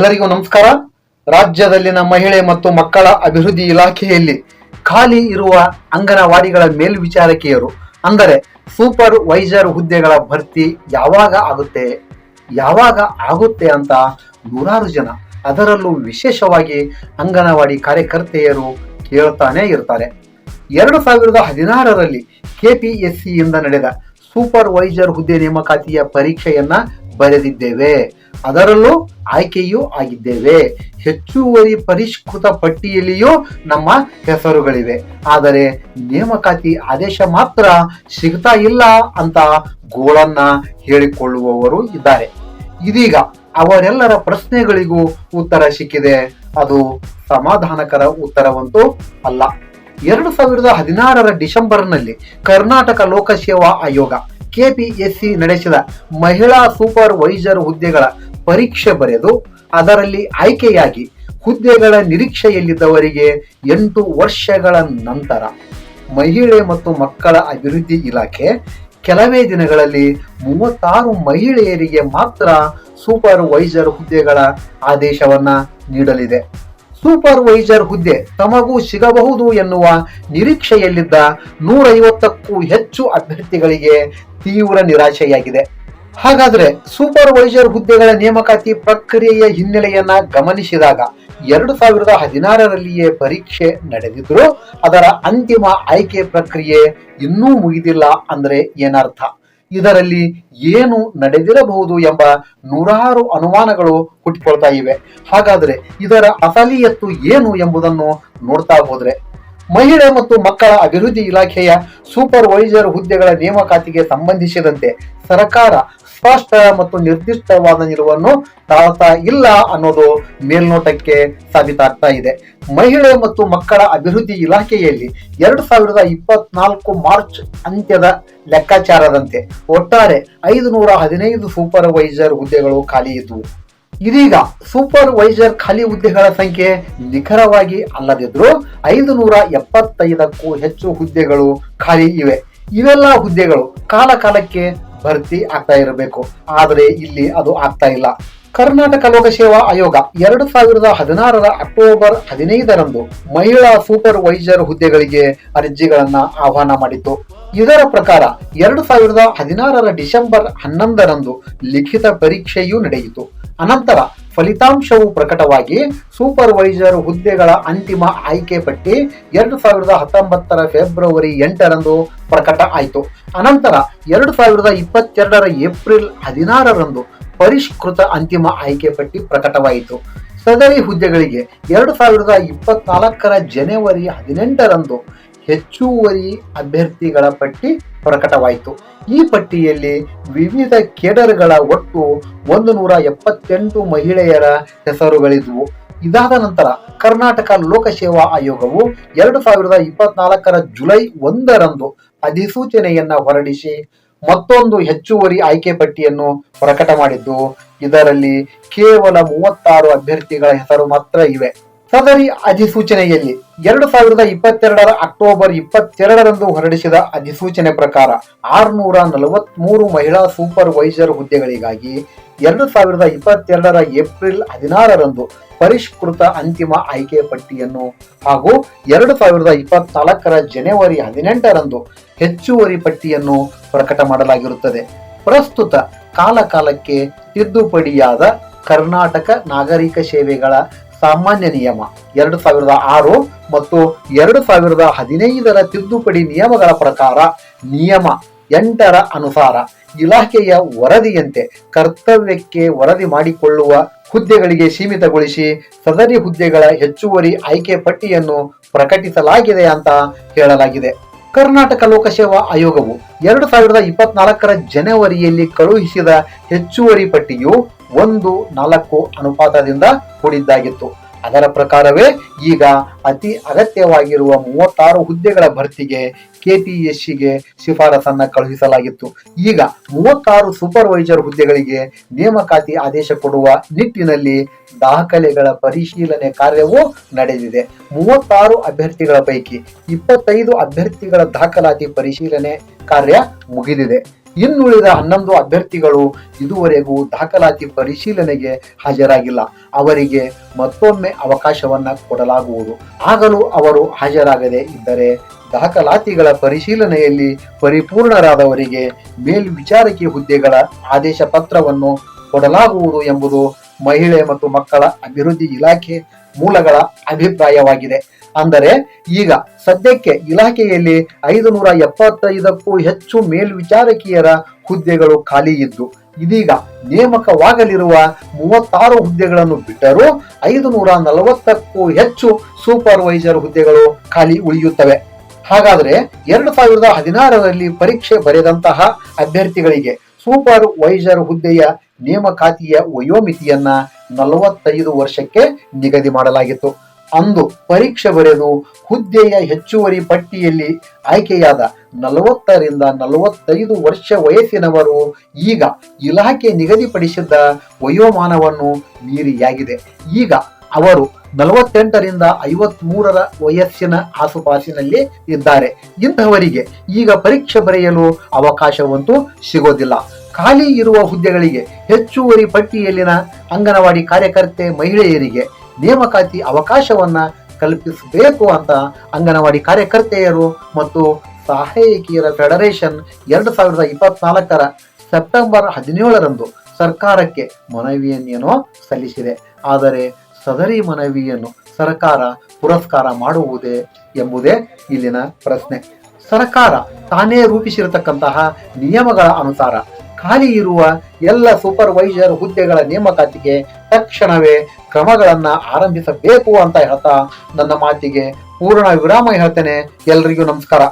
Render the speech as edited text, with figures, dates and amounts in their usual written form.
ಎಲ್ಲರಿಗೂ ನಮಸ್ಕಾರ. ರಾಜ್ಯದಲ್ಲಿನ ಮಹಿಳೆ ಮತ್ತು ಮಕ್ಕಳ ಅಭಿವೃದ್ಧಿ ಇಲಾಖೆಯಲ್ಲಿ ಖಾಲಿ ಇರುವ ಅಂಗನವಾಡಿಗಳ ಮೇಲ್ವಿಚಾರಕಿಯರು ಅಂದರೆ ಸೂಪರ್ ವೈಸರ್ ಹುದ್ದೆಗಳ ಭರ್ತಿ ಯಾವಾಗ ಆಗುತ್ತೆ ಅಂತ ನೂರಾರು ಜನ, ಅದರಲ್ಲೂ ವಿಶೇಷವಾಗಿ ಅಂಗನವಾಡಿ ಕಾರ್ಯಕರ್ತೆಯರು ಕೇಳ್ತಾನೆ ಇರ್ತಾರೆ. 2016ರಲ್ಲಿ ಕೆಪಿಎಸ್ಸಿಯಿಂದ ನಡೆದ ಸೂಪರ್ ವೈಸರ್ ಹುದ್ದೆ ನೇಮಕಾತಿಯ ಪರೀಕ್ಷೆಯನ್ನ ಬರೆದಿದ್ದೇವೆ, ಅದರಲ್ಲೂ ಆಯ್ಕೆಯೂ ಆಗಿದ್ದೇವೆ. ಹೆಚ್ಚುವರಿ ಪರಿಷ್ಕೃತ ಪಟ್ಟಿಯಲ್ಲಿಯೂ ನಮ್ಮ ಹೆಸರುಗಳಿವೆ. ಆದರೆ ನೇಮಕಾತಿ ಆದೇಶ ಮಾತ್ರ ಸಿಗ್ತಾ ಇಲ್ಲ ಅಂತ ಗೋಳನ್ನ ಹೇಳಿಕೊಳ್ಳುವವರು ಇದ್ದಾರೆ. ಇದೀಗ ಅವರೆಲ್ಲರ ಪ್ರಶ್ನೆಗಳಿಗೂ ಉತ್ತರ ಸಿಕ್ಕಿದೆ. ಅದು ಸಮಾಧಾನಕರ ಉತ್ತರವಂತೂ ಅಲ್ಲ. 2016ರ ಡಿಸೆಂಬರ್ನಲ್ಲಿ ಕರ್ನಾಟಕ ಲೋಕಸೇವಾ ಆಯೋಗ ಕೆಪಿಎಸ್ಸಿ ನಡೆಸಿದ ಮಹಿಳಾ ಸೂಪರ್ ವೈಸರ್ ಹುದ್ದೆಗಳ ಪರೀಕ್ಷೆ ಬರೆದು ಅದರಲ್ಲಿ ಆಯ್ಕೆಯಾಗಿ ಹುದ್ದೆಗಳ ನಿರೀಕ್ಷೆಯಲ್ಲಿದ್ದವರಿಗೆ 8 ವರ್ಷಗಳ ನಂತರ ಮಹಿಳೆ ಮತ್ತು ಮಕ್ಕಳ ಅಭಿವೃದ್ಧಿ ಇಲಾಖೆ ಕೆಲವೇ ದಿನಗಳಲ್ಲಿ 36 ಮಹಿಳೆಯರಿಗೆ ಮಾತ್ರ ಸೂಪರ್ ವೈಸರ್ ಹುದ್ದೆಗಳ ಆದೇಶವನ್ನ ನೀಡಲಿದೆ. ಸೂಪರ್ ವೈಸರ್ ಹುದ್ದೆ ತಮಗೂ ಸಿಗಬಹುದು ಎನ್ನುವ ನಿರೀಕ್ಷೆಯಲ್ಲಿದ್ದ 150ಕ್ಕೂ ಹೆಚ್ಚು ಅಭ್ಯರ್ಥಿಗಳಿಗೆ ತೀವ್ರ ನಿರಾಶೆಯಾಗಿದೆ. ಹಾಗಾದ್ರೆ ಸೂಪರ್ ವೈಸರ್ ಹುದ್ದೆಗಳ ನೇಮಕಾತಿ ಪ್ರಕ್ರಿಯೆಯ ಹಿನ್ನೆಲೆಯನ್ನ ಗಮನಿಸಿದಾಗ 2016ರಲ್ಲಿಯೇ ಪರೀಕ್ಷೆ ನಡೆದಿದ್ರು ಅದರ ಅಂತಿಮ ಆಯ್ಕೆ ಪ್ರಕ್ರಿಯೆ ಇನ್ನೂ ಮುಗಿದಿಲ್ಲ ಅಂದ್ರೆ ಏನರ್ಥ? ಇದರಲ್ಲಿ ಏನು ನಡೆದಿರಬಹುದು ಎಂಬ ನೂರಾರು ಅನುಮಾನಗಳು ಹುಟ್ಟಿಕೊಳ್ತಾ ಇವೆ. ಹಾಗಾದ್ರೆ ಇದರ ಅಸಲಿಯತ್ತು ಏನು ಎಂಬುದನ್ನು ನೋಡ್ತಾ ಹೋದ್ರೆ, ಮಹಿಳೆ ಮತ್ತು ಮಕ್ಕಳ ಅಭಿವೃದ್ಧಿ ಇಲಾಖೆಯ ಸೂಪರ್ ವೈಸರ್ ಹುದ್ದೆಗಳ ನೇಮಕಾತಿಗೆ ಸಂಬಂಧಿಸಿದಂತೆ ಸರ್ಕಾರ ಸ್ಪಷ್ಟ ಮತ್ತು ನಿರ್ದಿಷ್ಟವಾದ ನಿಲುವನ್ನು ತಾಳ್ತಾ ಇಲ್ಲ ಅನ್ನೋದು ಮೇಲ್ನೋಟಕ್ಕೆ ಸಾಬೀತಾಗ್ತಾ ಇದೆ. ಮಹಿಳೆ ಮತ್ತು ಮಕ್ಕಳ ಅಭಿವೃದ್ಧಿ ಇಲಾಖೆಯಲ್ಲಿ 2024 ಮಾರ್ಚ್ ಅಂತ್ಯದ ಲೆಕ್ಕಾಚಾರದಂತೆ ಒಟ್ಟಾರೆ 515 ಸೂಪರ್ ವೈಸರ್ ಹುದ್ದೆಗಳು ಖಾಲಿ ಇದ್ವು. ಇದೀಗ ಸೂಪರ್ ವೈಸರ್ ಖಾಲಿ ಹುದ್ದೆಗಳ ಸಂಖ್ಯೆ ನಿಖರವಾಗಿ ಅಲ್ಲದಿದ್ರೂ 575ಕ್ಕೂ ಹೆಚ್ಚು ಹುದ್ದೆಗಳು ಖಾಲಿ ಇವೆ. ಇವೆಲ್ಲ ಹುದ್ದೆಗಳು ಕಾಲಕ್ಕೆ ಭರ್ತಿ ಆಗ್ತಾ ಇರಬೇಕು, ಆದರೆ ಇಲ್ಲಿ ಅದು ಆಗ್ತಾ ಇಲ್ಲ. ಕರ್ನಾಟಕ ಲೋಕಸೇವಾ ಆಯೋಗ 2016ರ ಅಕ್ಟೋಬರ್ 15ರಂದು ಮಹಿಳಾ ಸೂಪರ್ ವೈಸರ್ ಹುದ್ದೆಗಳಿಗೆ ಅರ್ಜಿಗಳನ್ನ ಆಹ್ವಾನ ಮಾಡಿತ್ತು. ಇದರ ಪ್ರಕಾರ 2016ರ ಡಿಸೆಂಬರ್ 11ರಂದು ಲಿಖಿತ ಪರೀಕ್ಷೆಯೂ ನಡೆಯಿತು. ಅನಂತರ ಫಲಿತಾಂಶವು ಪ್ರಕಟವಾಗಿ ಸೂಪರ್ ವೈಸರ್ ಹುದ್ದೆಗಳ ಅಂತಿಮ ಆಯ್ಕೆ ಪಟ್ಟಿ 2019ರ ಫೆಬ್ರವರಿ 8ರಂದು ಪ್ರಕಟ ಆಯಿತು. ಅನಂತರ 2022ರ ಏಪ್ರಿಲ್ 16ರಂದು ಪರಿಷ್ಕೃತ ಅಂತಿಮ ಆಯ್ಕೆ ಪಟ್ಟಿ ಪ್ರಕಟವಾಯಿತು. ಸದರಿ ಹುದ್ದೆಗಳಿಗೆ 2024ರ ಜನವರಿ 18ರಂದು ಹೆಚ್ಚುವರಿ ಅಭ್ಯರ್ಥಿಗಳ ಪಟ್ಟಿ ಪ್ರಕಟವಾಯಿತು. ಈ ಪಟ್ಟಿಯಲ್ಲಿ ವಿವಿಧ ಕೇಡರ್ಗಳ ಒಟ್ಟು 178 ಮಹಿಳೆಯರ ಹೆಸರುಗಳಿದ್ವು. ಇದಾದ ನಂತರ ಕರ್ನಾಟಕ ಲೋಕಸೇವಾ ಆಯೋಗವು 2024ರ ಜುಲೈ 1ರಂದು ಅಧಿಸೂಚನೆಯನ್ನ ಹೊರಡಿಸಿ ಮತ್ತೊಂದು ಹೆಚ್ಚುವರಿ ಆಯ್ಕೆ ಪಟ್ಟಿಯನ್ನು ಪ್ರಕಟ ಮಾಡಿದ್ದು, ಇದರಲ್ಲಿ ಕೇವಲ 36 ಅಭ್ಯರ್ಥಿಗಳ ಹೆಸರು ಮಾತ್ರ ಇವೆ. ಸದರಿ ಅಧಿಸೂಚನೆಯಲ್ಲಿ 2022ರ ಅಕ್ಟೋಬರ್ 22ರಂದು ಹೊರಡಿಸಿದ ಅಧಿಸೂಚನೆ ಪ್ರಕಾರ 643 ಮಹಿಳಾ ಸೂಪರ್ ವೈಸರ್ ಹುದ್ದೆಗಳಿಗಾಗಿ 2022ರ ಏಪ್ರಿಲ್ 16ರಂದು ಪರಿಷ್ಕೃತ ಅಂತಿಮ ಆಯ್ಕೆ ಪಟ್ಟಿಯನ್ನು ಹಾಗೂ 2024ರ ಜನವರಿ 18ರಂದು ಹೆಚ್ಚುವರಿ ಪಟ್ಟಿಯನ್ನು ಪ್ರಕಟ ಮಾಡಲಾಗಿರುತ್ತದೆ. ಪ್ರಸ್ತುತ ಕಾಲಕ್ಕೆ ತಿದ್ದುಪಡಿಯಾದ ಕರ್ನಾಟಕ ನಾಗರಿಕ ಸೇವೆಗಳ ಸಾಮಾನ್ಯ ನಿಯಮ 2006 ಮತ್ತು 2015ರ ತಿದ್ದುಪಡಿ ನಿಯಮಗಳ ಪ್ರಕಾರ ನಿಯಮ 8ರ ಅನುಸಾರ ಇಲಾಖೆಯ ವರದಿಯಂತೆ ಕರ್ತವ್ಯಕ್ಕೆ ವರದಿ ಮಾಡಿಕೊಳ್ಳುವ ಹುದ್ದೆಗಳಿಗೆ ಸೀಮಿತಗೊಳಿಸಿ ಸದರಿ ಹುದ್ದೆಗಳ ಹೆಚ್ಚುವರಿ ಆಯ್ಕೆ ಪಟ್ಟಿಯನ್ನು ಪ್ರಕಟಿಸಲಾಗಿದೆ ಅಂತ ಹೇಳಲಾಗಿದೆ. ಕರ್ನಾಟಕ ಲೋಕಸೇವಾ ಆಯೋಗವು 2024ರ ಜನವರಿಯಲ್ಲಿ ಕಳುಹಿಸಿದ ಹೆಚ್ಚುವರಿ ಪಟ್ಟಿಯು 1:4 ಅನುಪಾತದಿಂದ ಕೂಡಿದ್ದಾಗಿತ್ತು. ಅದರ ಪ್ರಕಾರವೇ ಈಗ ಅತಿ ಅಗತ್ಯವಾಗಿರುವ 36 ಹುದ್ದೆಗಳ ಭರ್ತಿಗೆ ಕೆಪಿಎಸ್ಸಿಗೆ ಶಿಫಾರಸನ್ನ ಕಳುಹಿಸಲಾಗಿತ್ತು. ಈಗ 36 ಸೂಪರ್ವೈಸರ್ ಹುದ್ದೆಗಳಿಗೆ ನೇಮಕಾತಿ ಆದೇಶ ಕೊಡುವ ನಿಟ್ಟಿನಲ್ಲಿ ದಾಖಲೆಗಳ ಪರಿಶೀಲನೆ ಕಾರ್ಯವೂ ನಡೆದಿದೆ. 36 ಅಭ್ಯರ್ಥಿಗಳ ಪೈಕಿ 25 ಅಭ್ಯರ್ಥಿಗಳ ದಾಖಲಾತಿ ಪರಿಶೀಲನೆ ಕಾರ್ಯ ಮುಗಿದಿದೆ. ಇನ್ನುಳಿದ 11 ಅಭ್ಯರ್ಥಿಗಳು ಇದುವರೆಗೂ ದಾಖಲಾತಿ ಪರಿಶೀಲನೆಗೆ ಹಾಜರಾಗಿಲ್ಲ. ಅವರಿಗೆ ಮತ್ತೊಮ್ಮೆ ಅವಕಾಶವನ್ನ ಕೊಡಲಾಗುವುದು. ಆಗಲೂ ಅವರು ಹಾಜರಾಗದೇ ಇದ್ದರೆ ದಾಖಲಾತಿಗಳ ಪರಿಶೀಲನೆಯಲ್ಲಿ ಪರಿಪೂರ್ಣರಾದವರಿಗೆ ಮೇಲ್ವಿಚಾರಕಿ ಹುದ್ದೆಗಳ ಆದೇಶ ಪತ್ರವನ್ನು ಕೊಡಲಾಗುವುದು ಎಂಬುದು ಮಹಿಳೆ ಮತ್ತು ಮಕ್ಕಳ ಅಭಿವೃದ್ಧಿ ಇಲಾಖೆ ಮೂಲಗಳ ಅಭಿಪ್ರಾಯವಾಗಿದೆ. ಅಂದರೆ ಈಗ ಸದ್ಯಕ್ಕೆ ಇಲಾಖೆಯಲ್ಲಿ 575ಕ್ಕೂ ಹೆಚ್ಚು ಮೇಲ್ವಿಚಾರಕಿಯರ ಹುದ್ದೆಗಳು ಖಾಲಿ ಇದ್ದು, ಇದೀಗ ನೇಮಕವಾಗಲಿರುವ 36 ಹುದ್ದೆಗಳನ್ನು ಬಿಟ್ಟರೂ 540ಕ್ಕೂ ಹೆಚ್ಚು ಸೂಪರ್ವೈಸರ್ ಹುದ್ದೆಗಳು ಖಾಲಿ ಉಳಿಯುತ್ತವೆ. ಹಾಗಾದ್ರೆ 2016ರಲ್ಲಿ ಪರೀಕ್ಷೆ ಬರೆದಂತಹ ಅಭ್ಯರ್ಥಿಗಳಿಗೆ ಸೂಪರ್ವೈಸರ್ ಹುದ್ದೆಯ ನೇಮಕಾತಿಯ ವಯೋಮಿತಿಯನ್ನ 45 ವರ್ಷಕ್ಕೆ ನಿಗದಿ ಮಾಡಲಾಗಿತ್ತು. ಅಂದು ಪರೀಕ್ಷೆ ಬರೆದು ಹುದ್ದೆಯ ಹೆಚ್ಚುವರಿ ಪಟ್ಟಿಯಲ್ಲಿ ಆಯ್ಕೆಯಾದ 40ರಿಂದ 45 ವರ್ಷ ವಯಸ್ಸಿನವರು ಈಗ ಇಲಾಖೆ ನಿಗದಿಪಡಿಸಿದ್ದ ವಯೋಮಾನವನ್ನು ಮೀರಿಯಾಗಿದೆ. ಈಗ ಅವರು 48ರಿಂದ 53ರ ವಯಸ್ಸಿನ ಆಸುಪಾಸಿನಲ್ಲಿ ಇದ್ದಾರೆ. ಇಂತಹವರಿಗೆ ಈಗ ಪರೀಕ್ಷೆ ಬರೆಯಲು ಅವಕಾಶವಂತೂ ಸಿಗೋದಿಲ್ಲ. ಖಾಲಿ ಇರುವ ಹುದ್ದೆಗಳಿಗೆ ಹೆಚ್ಚುವರಿ ಪಟ್ಟಿಯಲ್ಲಿನ ಅಂಗನವಾಡಿ ಕಾರ್ಯಕರ್ತೆ ಮಹಿಳೆಯರಿಗೆ ನೇಮಕಾತಿ ಅವಕಾಶವನ್ನ ಕಲ್ಪಿಸಬೇಕು ಅಂತ ಅಂಗನವಾಡಿ ಕಾರ್ಯಕರ್ತೆಯರು ಮತ್ತು ಸಹಾಯಕಿಯರ ಫೆಡರೇಷನ್ 2024ರ ಸೆಪ್ಟೆಂಬರ್ 17ರಂದು ಸರ್ಕಾರಕ್ಕೆ ಮನವಿಯನ್ನೇನೋ ಸಲ್ಲಿಸಿದೆ. ಆದರೆ ಸದರಿ ಮನವಿಯನ್ನು ಸರ್ಕಾರ ಪುರಸ್ಕಾರ ಮಾಡುವುದೇ ಎಂಬುದೇ ಇಲ್ಲಿನ ಪ್ರಶ್ನೆ. ಸರ್ಕಾರ ತಾನೇ ರೂಪಿಸಿರತಕ್ಕಂತಹ ನಿಯಮಗಳ ಅನುಸಾರ ಖಾಲಿ ಇರುವ ಎಲ್ಲ ಸೂಪರ್ವೈಸರ್ ಹುದ್ದೆಗಳ ನೇಮಕಾತಿಗೆ ತಕ್ಷಣವೇ ಕ್ರಮಗಳನ್ನ ಆರಂಭಿಸಬೇಕು ಅಂತ ಹೇಳ್ತಾ ನನ್ನ ಮಾತಿಗೆ ಪೂರ್ಣ ವಿರಾಮ ಹೇಳ್ತೇನೆ. ಎಲ್ರಿಗೂ ನಮಸ್ಕಾರ.